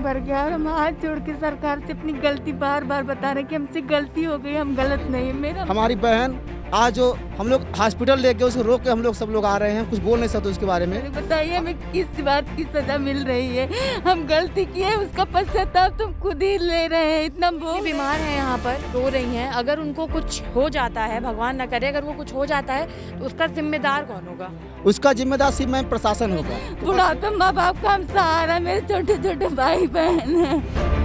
आंग भर गया और हम हाथ जोड़ के सरकार से अपनी गलती बार बार बता रहे कि हमसे गलती हो गई, हम गलत नहीं है। मेरा हमारी बहन आज जो हम लोग हॉस्पिटल लेके उसको रोक के हम लोग सब लोग आ रहे हैं, कुछ बोल नहीं सकते उसके बारे में। बताइए हमें किस बात की सजा मिल रही है? हम गलती किए, उसका पश्चाताप तुम खुद ही ले रहे हैं। इतना बीमार है, यहाँ पर रो रही हैं। अगर उनको कुछ हो जाता है, भगवान न करे, अगर वो कुछ हो जाता है तो उसका जिम्मेदार कौन होगा? उसका जिम्मेदार सिर्फ मैं प्रशासन होगा। बुढ़ापे माँ बाप का हम सहारा, मेरे छोटे छोटे भाई बहन हैं।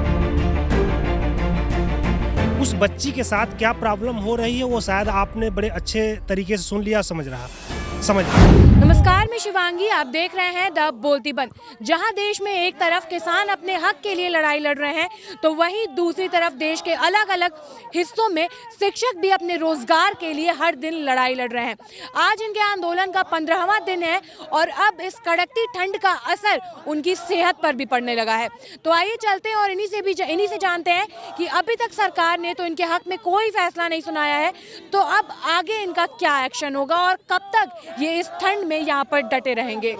उस बच्ची के साथ क्या प्रॉब्लम हो रही है वो शायद आपने बड़े अच्छे तरीके से सुन लिया, समझ रहा। नमस्कार, मैं शिवांगी, आप देख रहे हैं द बोलती बंद। जहां देश में एक तरफ किसान अपने हक के लिए लड़ाई लड़ रहे हैं तो वहीं दूसरी तरफ देश के अलग अलग हिस्सों में शिक्षक भी अपने रोजगार के लिए हर दिन लड़ाई लड़ रहे हैं। आज इनके आंदोलन का 15वां दिन है और अब इस कड़कती ठंड का असर उनकी सेहत पर भी पड़ने लगा है। तो आइए चलते हैं और इन्हीं से जानते हैं कि अभी तक सरकार ने तो इनके हक में कोई फैसला नहीं सुनाया है, तो अब आगे इनका क्या एक्शन होगा और कब तक ये इस ठंड में यहाँ पर डटे रहेंगे।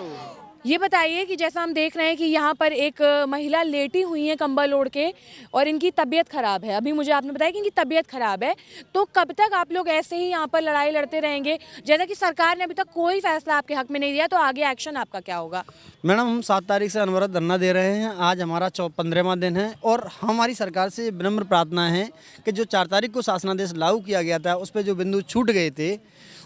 ये बताइए कि जैसा हम देख रहे हैं कि यहाँ पर एक महिला लेटी हुई है कंबल ओढ़ के और इनकी तबीयत खराब है। अभी मुझे आपने बताया कि इनकी तबीयत खराब है, तो कब तक आप लोग ऐसे ही यहाँ पर लड़ाई लड़ते रहेंगे? जैसा कि सरकार ने अभी तक कोई फैसला आपके हक में नहीं दिया, तो आगे एक्शन आपका क्या होगा? मैडम, हम 7 तारीख से अनवरत धरना दे रहे हैं। आज हमारा 15वां दिन है और हमारी सरकार से विनम्र प्रार्थना है कि जो 4 तारीख को शासनादेश लागू किया गया था, उस पर जो बिंदु छूट गए थे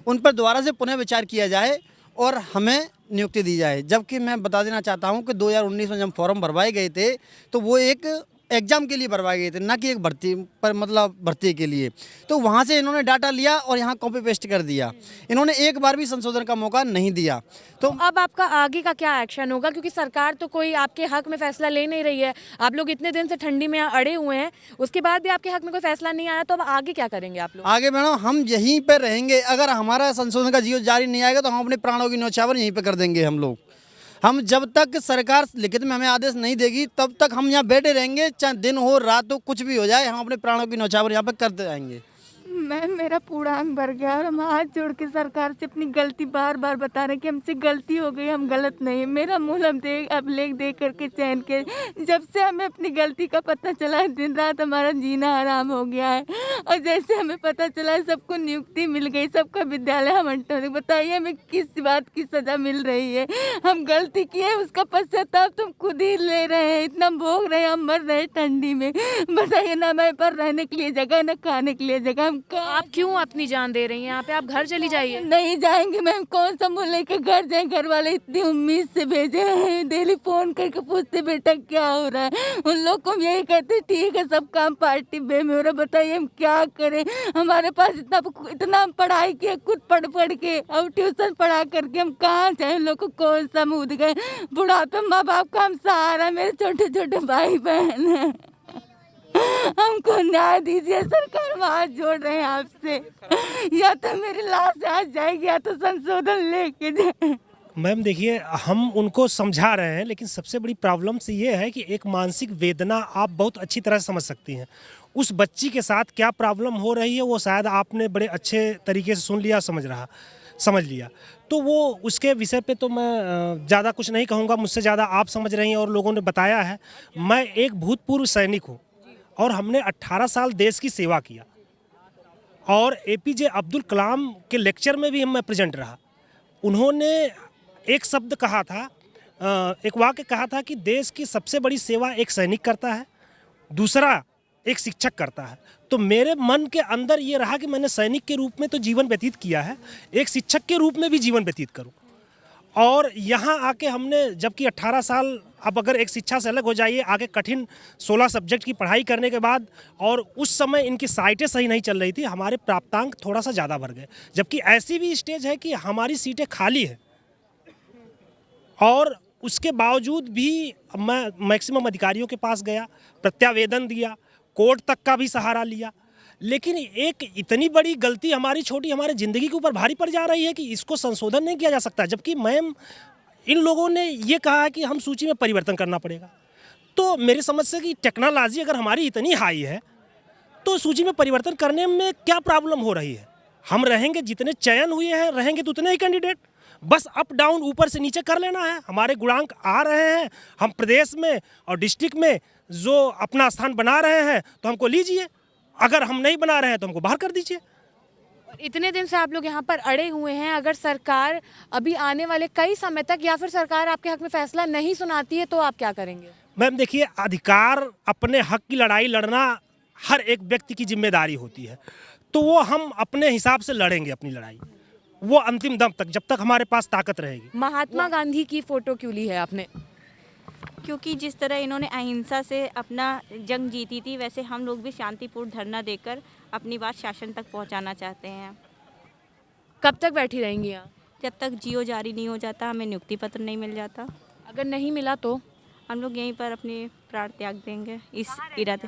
उन पर दोबारा से पुनः विचार किया जाए और हमें नियुक्ति दी जाए। जबकि मैं बता देना चाहता हूं कि 2019 में जब फॉर्म भरवाए गए थे तो वो एक एग्ज़ाम के लिए भरवाए गए थे, ना कि एक भर्ती पर, मतलब भर्ती के लिए। तो वहाँ से इन्होंने डाटा लिया और यहाँ कॉपी पेस्ट कर दिया। इन्होंने एक बार भी संशोधन का मौका नहीं दिया। तो अब आपका आगे का क्या एक्शन होगा? क्योंकि सरकार तो कोई आपके हक में फैसला ले नहीं रही है। आप लोग इतने दिन से ठंडी में यहाँ अड़े हुए हैं, उसके बाद भी आपके हक में कोई फैसला नहीं आया, तो अब आगे क्या करेंगे आप लोग? आगे मैडम हम यहीं पर रहेंगे। अगर हमारा संशोधन का जीवो जारी नहीं आएगा तो हम अपने प्राणों की न्यौछावर यहीं पर कर देंगे। हम जब तक सरकार लिखित में हमें आदेश नहीं देगी तब तक हम यहाँ बैठे रहेंगे, चाहे दिन हो रात हो, कुछ भी हो जाए, हम अपने प्राणों की न्यौछावर यहाँ पर करते जाएंगे। मेरा पूरा आंग भर गया और हम हाथ जोड़ के सरकार से अपनी गलती बार बार बता रहे कि हमसे गलती हो गई, हम गलत नहीं है। मेरा मुँह अब लेख देख करके चैन के, जब से हमें अपनी गलती का पता चला है, दिन रात हमारा जीना हराम हो गया है। और जैसे हमें पता चला है सबको नियुक्ति मिल गई, सबका विद्यालय आवंटन, बताइए हमें किस बात की सजा मिल रही है? हम गलती किए, उसका पश्चाताप तुम खुद ही ले रहे हैं। इतना भोग रहे, हम मर रहे ठंडी में। बताइए ना, हमारे पर रहने के लिए जगह, न खाने के लिए जगह। हम आप क्यों अपनी जान दे रही हैं यहाँ पे? आप घर चली जाइए। नहीं जाएंगे मैम, कौन सा मुँह लेके घर जाए? घर वाले इतनी उम्मीद से भेजे हैं, डेली फोन करके पूछते बेटा क्या हो रहा है। उन लोग को हम यही कहते ठीक है, सब काम पार्टी बे में हो रहा। बताइए हम क्या करें? हमारे पास इतना हम पढ़ाई किए, खुद पढ़ के और ट्यूशन पढ़ा करके हम कहाँ जाए? उन लोग को कौन सा मुँह दिखाए? बुढ़ापे माँ बाप का हम सहारा, मेरे छोटे छोटे भाई बहन हैं। हमको न्याय दीजिए सरकार, हम हाथ जोड़ रहे हैं आपसे। या तो मेरी लाश आज जाएगी या तो संशोधन लेके जाए। मैम देखिए, हम उनको समझा रहे हैं, लेकिन सबसे बड़ी प्रॉब्लम से ये है कि एक मानसिक वेदना आप बहुत अच्छी तरह से समझ सकती हैं। उस बच्ची के साथ क्या प्रॉब्लम हो रही है वो शायद आपने बड़े अच्छे तरीके से सुन लिया, समझ लिया। तो वो उसके विषय पे तो मैं ज़्यादा कुछ नहीं कहूँगा, मुझसे ज़्यादा आप समझ रही हैं और लोगों ने बताया है। मैं एक भूतपूर्व सैनिक हूँ और हमने 18 साल देश की सेवा किया और APJ अब्दुल कलाम के लेक्चर में भी मैं प्रेजेंट रहा। उन्होंने एक शब्द कहा था, एक वाक्य कहा था कि देश की सबसे बड़ी सेवा एक सैनिक करता है, दूसरा एक शिक्षक करता है। तो मेरे मन के अंदर ये रहा कि मैंने सैनिक के रूप में तो जीवन व्यतीत किया है, एक शिक्षक के रूप में भी जीवन व्यतीत करूं। और यहाँ आके हमने, जबकि 18 साल, अब अगर एक शिक्षा से अलग हो जाइए, आगे कठिन 16 सब्जेक्ट की पढ़ाई करने के बाद, और उस समय इनकी साइटें सही नहीं चल रही थी, हमारे प्राप्तांक थोड़ा सा ज़्यादा बढ़ गए। जबकि ऐसी भी स्टेज है कि हमारी सीटें खाली है और उसके बावजूद भी मैं मैक्सिमम अधिकारियों के पास गया, प्रत्यावेदन दिया, कोर्ट तक का भी सहारा लिया, लेकिन एक इतनी बड़ी गलती हमारी हमारे ज़िंदगी के ऊपर भारी पड़ जा रही है कि इसको संशोधन नहीं किया जा सकता। जबकि मैम, इन लोगों ने ये कहा है कि हम सूची में परिवर्तन करना पड़ेगा। तो मेरी समझ से कि टेक्नोलॉजी अगर हमारी इतनी हाई है तो सूची में परिवर्तन करने में क्या प्रॉब्लम हो रही है? हम रहेंगे, जितने चयन हुए हैं रहेंगे तो उतने ही कैंडिडेट। बस अप डाउन ऊपर से नीचे कर लेना है। हमारे गुणांक आ रहे हैं, हम प्रदेश में और डिस्ट्रिक्ट में जो अपना स्थान बना रहे हैं तो हमको लीजिए, अगर हम नहीं बना रहे हैं तो हमको बाहर कर दीजिए। इतने दिन से आप लोग यहाँ पर अड़े हुए हैं, अगर सरकार अभी आने वाले कई समय तक या फिर सरकार आपके हक में फैसला नहीं सुनाती है तो आप क्या करेंगे? मैम देखिए, अधिकार अपने हक की लड़ाई लड़ना हर एक व्यक्ति की जिम्मेदारी होती है, तो वो हम अपने हिसाब से लड़ेंगे अपनी लड़ाई, वो अंतिम दम तक, जब तक हमारे पास ताकत रहेगी। महात्मा गांधी की फोटो क्यों ली है आपने? क्योंकि जिस तरह इन्होंने अहिंसा से अपना जंग जीती थी, वैसे हम लोग भी शांतिपूर्ण धरना देकर अपनी बात शासन तक पहुंचाना चाहते हैं। कब तक बैठी रहेंगी यहाँ? जब तक जीओ जारी नहीं हो जाता, हमें नियुक्ति पत्र नहीं मिल जाता, अगर नहीं मिला तो हम लोग यहीं पर अपने प्राण त्याग देंगे। इस इरादे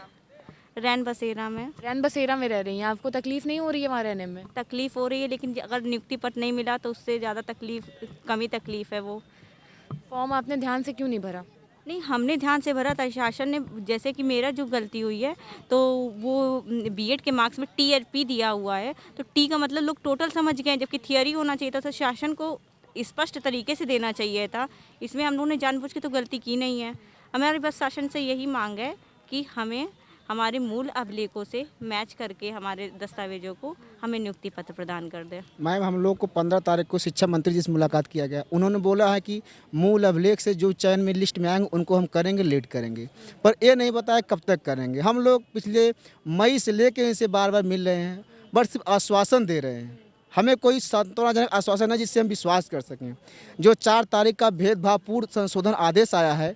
रैन बसेरा में रैन बसेरा में रह रही हैं, आपको तकलीफ नहीं हो रही है वहाँ रहने में? तकलीफ़ हो रही है, लेकिन अगर नियुक्ति पत्र नहीं मिला तो उससे ज़्यादा कमी तकलीफ़ है वो। फॉर्म आपने ध्यान से क्यों नहीं भरा? नहीं, हमने ध्यान से भरा था। शासन ने, जैसे कि मेरा जो गलती हुई है तो वो बीएड के मार्क्स में टीआरपी दिया हुआ है, तो टी का मतलब लोग टोटल समझ गए, जबकि थियरी होना चाहिए था। तो शासन को स्पष्ट तरीके से देना चाहिए था। इसमें हम लोगों ने जानबूझ के तो गलती की नहीं है। हमारी बस शासन से यही मांग है कि हमें हमारे मूल अभिलेखों से मैच करके हमारे दस्तावेजों को हमें नियुक्ति पत्र प्रदान कर दे। मैम, हम लोग को 15 तारीख को शिक्षा मंत्री जी से मुलाकात किया गया। उन्होंने बोला है कि मूल अभिलेख से जो चयन में लिस्ट में आएंगे उनको हम करेंगे, लेट करेंगे, पर ये नहीं बताया कब तक करेंगे। हम लोग पिछले मई से लेकर इनसे बार बार मिल रहे हैं, बस सिर्फ आश्वासन दे रहे हैं। हमें कोई सांत्वनाजनक आश्वासन है जिससे हम विश्वास कर सकें। जो 4 तारीख का भेदभावपूर्ण संशोधन आदेश आया है,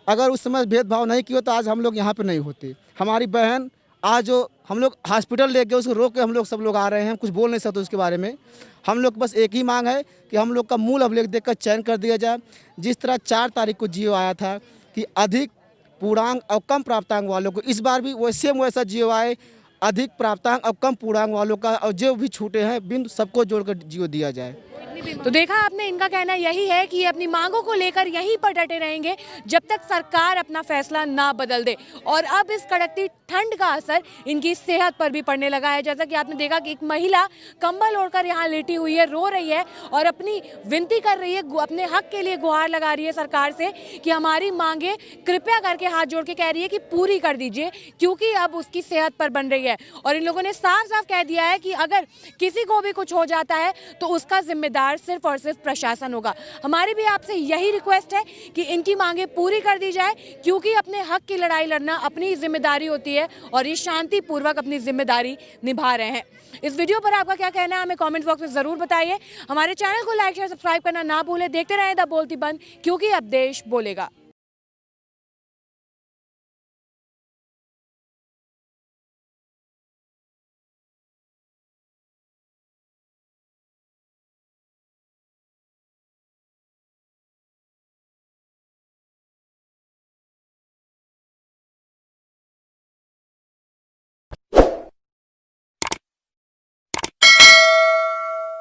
अगर उस समय भेदभाव नहीं किया तो आज हम लोग यहाँ पे नहीं होते। हमारी बहन आज जो हम लोग हॉस्पिटल ले गए, उसको रोक के हम लोग सब लोग आ रहे हैं, कुछ बोल नहीं सकते उसके बारे में। हम लोग बस एक ही मांग है कि हम लोग का मूल अभिलेख देखकर चयन कर दिया जाए। जिस तरह 4 तारीख को जीओ आया था कि अधिक पूर्णांक और कम प्राप्तांक वालों को, इस बार भी वैसा जीओ आए, अधिक प्राप्तांक और कम पूर्णांक वालों का, और जो भी छूटे हैं बिंदु सबको जोड़कर जीओ दिया जाए। तो देखा आपने, इनका कहना यही है कि ये अपनी मांगों को लेकर यहीं पर डटे रहेंगे जब तक सरकार अपना फैसला ना बदल दे। और अब इस कड़कती ठंड का असर इनकी सेहत पर भी पड़ने लगा है। जैसा कि आपने देखा कि एक महिला कंबल ओढ़कर यहाँ लेटी हुई है, रो रही है और अपनी विनती कर रही है, अपने हक के लिए गुहार लगा रही है सरकार से कि हमारी मांगे कृपया करके हाथ जोड़ के कह रही है कि पूरी कर दीजिए, क्योंकि अब उसकी सेहत पर बन रही है। और इन लोगों ने साफ साफ कह दिया है कि अगर किसी को भी कुछ हो जाता है तो उसका जिम्मेदार सिर्फ और सिर्फ प्रशासन होगा। हमारी भी आपसे यही रिक्वेस्ट है कि इनकी मांगे पूरी कर दी जाए, क्योंकि अपने हक की लड़ाई लड़ना अपनी जिम्मेदारी होती है और ये शांतिपूर्वक अपनी जिम्मेदारी निभा रहे हैं। इस वीडियो पर आपका क्या कहना है हमें कमेंट बॉक्स में जरूर बताइए। हमारे चैनल को लाइक शेयर सब्सक्राइब करना ना भूलें। देखते रहें द बोलती बंद, क्योंकि अब देश बोलेगा।